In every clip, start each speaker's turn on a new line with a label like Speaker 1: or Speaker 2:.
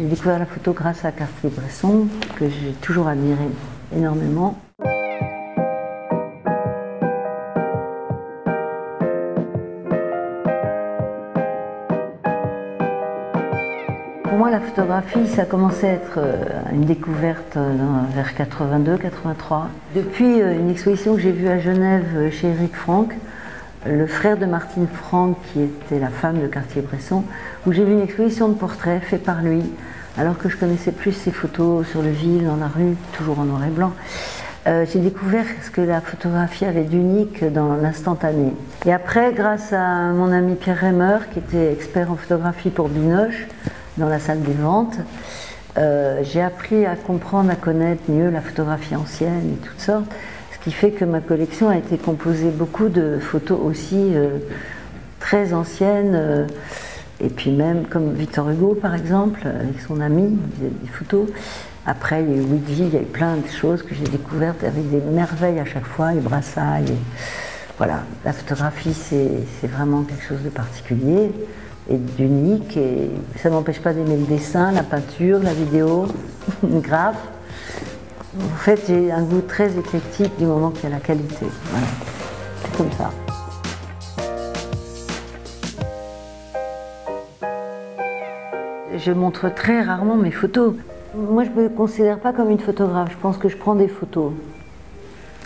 Speaker 1: J'ai découvert la photo grâce à Cartier-Bresson, que j'ai toujours admiré énormément. Pour moi, la photographie, ça a commencé à être une découverte vers 82-83. Depuis une exposition que j'ai vue à Genève chez Eric Franck, le frère de Martine Franck, qui était la femme de Cartier-Bresson, où j'ai vu une exposition de portraits faits par lui, alors que je connaissais plus ses photos sur le vif, dans la rue, toujours en noir et blanc. J'ai découvert ce que la photographie avait d'unique dans l'instantané. Et après, grâce à mon ami Pierre Reimer, qui était expert en photographie pour Binoche, dans la salle des ventes, j'ai appris à comprendre, à connaître mieux la photographie ancienne et toutes sortes, ce qui fait que ma collection a été composée beaucoup de photos aussi très anciennes, et puis même comme Victor Hugo par exemple, avec son ami, des photos. Après, il y a eu Whitby, il y a eu plein de choses que j'ai découvertes avec des merveilles à chaque fois, les brassailles. Et voilà, la photographie, c'est vraiment quelque chose de particulier et d'unique, et ça ne m'empêche pas d'aimer le dessin, la peinture, la vidéo, le graphe. En fait, j'ai un goût très éclectique du moment qu'il y a la qualité. Voilà. C'est comme ça. Je montre très rarement mes photos. Moi, je ne me considère pas comme une photographe. Je pense que je prends des photos.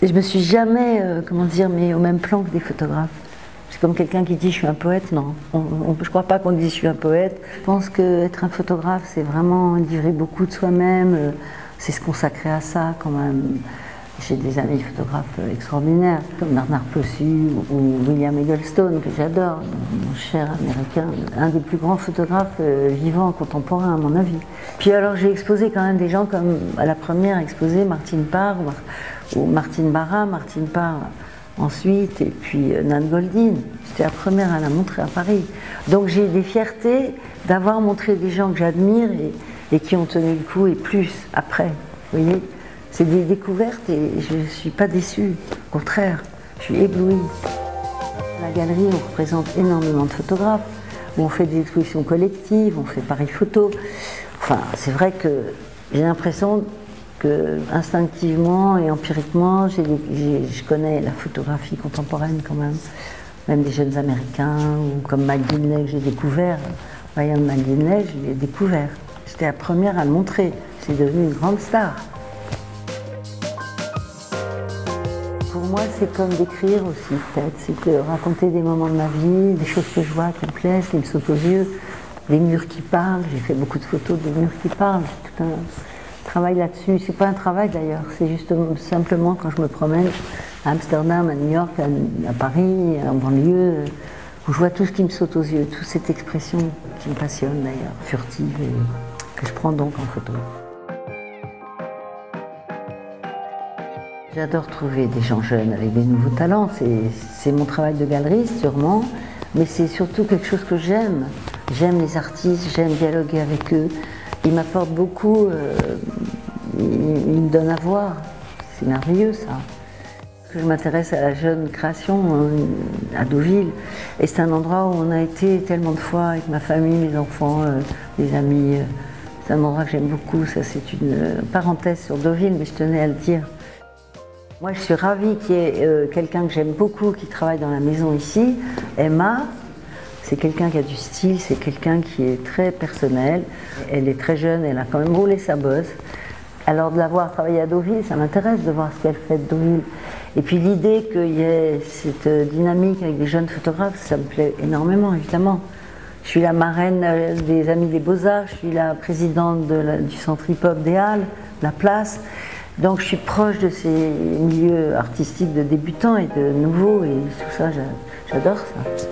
Speaker 1: Et je ne me suis jamais, comment dire, mis au même plan que des photographes. C'est comme quelqu'un qui dit « je suis un poète », non. Je ne crois pas qu'on dise « je suis un poète ». Je pense qu'être un photographe, c'est vraiment livrer beaucoup de soi-même, c'est se consacrer à ça quand même. J'ai des amis photographes extraordinaires, comme Bernard Possu ou William Eggleston, que j'adore, mon cher américain, un des plus grands photographes vivants, contemporains à mon avis. Puis alors j'ai exposé quand même des gens comme, à la première exposé, Martine Parr ou Martine Barra, Martine Parr ensuite, et puis Nan Goldin. J'étais la première à la montrer à Paris. Donc j'ai des fiertés d'avoir montré des gens que j'admire et qui ont tenu le coup, et plus après, vous voyez. C'est des découvertes et je ne suis pas déçue, au contraire, je suis éblouie. À la galerie, on représente énormément de photographes, où on fait des expositions collectives, on fait Paris Photo. Enfin, c'est vrai que j'ai l'impression que instinctivement et empiriquement, je connais la photographie contemporaine quand même des jeunes Américains, ou comme McGinley que j'ai découvert, Ryan McGinley, je l'ai découvert. J'étais la première à le montrer, c'est devenu une grande star. Pour moi, c'est comme d'écrire aussi, peut-être. C'est de raconter des moments de ma vie, des choses que je vois qui me plaisent, qui me sautent aux yeux, des murs qui parlent. J'ai fait beaucoup de photos de murs qui parlent. J'ai tout un travail là-dessus. C'est pas un travail d'ailleurs, c'est juste simplement quand je me promène à Amsterdam, à New York, à Paris, en banlieue, où je vois tout ce qui me saute aux yeux, toute cette expression qui me passionne d'ailleurs, furtive, et que je prends donc en photo. J'adore trouver des gens jeunes avec des nouveaux talents, c'est mon travail de galeriste sûrement, mais c'est surtout quelque chose que j'aime. J'aime les artistes, j'aime dialoguer avec eux. Ils m'apportent beaucoup, ils me donnent à voir, c'est merveilleux ça. Je m'intéresse à la jeune création à Deauville, et c'est un endroit où on a été tellement de fois avec ma famille, mes enfants, mes amis. C'est un endroit que j'aime beaucoup, ça c'est une parenthèse sur Deauville, mais je tenais à le dire. Moi, je suis ravie qu'il y ait quelqu'un que j'aime beaucoup qui travaille dans la maison ici, Emma. C'est quelqu'un qui a du style, c'est quelqu'un qui est très personnel. Elle est très jeune, elle a quand même roulé sa bosse. Alors de la voir travailler à Deauville, ça m'intéresse de voir ce qu'elle fait de Deauville. Et puis l'idée qu'il y ait cette dynamique avec des jeunes photographes, ça me plaît énormément, évidemment. Je suis la marraine des Amis des Beaux-Arts, je suis la présidente du centre hip-hop des Halles, la Place. Donc je suis proche de ces milieux artistiques de débutants et de nouveaux, et tout ça, j'adore ça.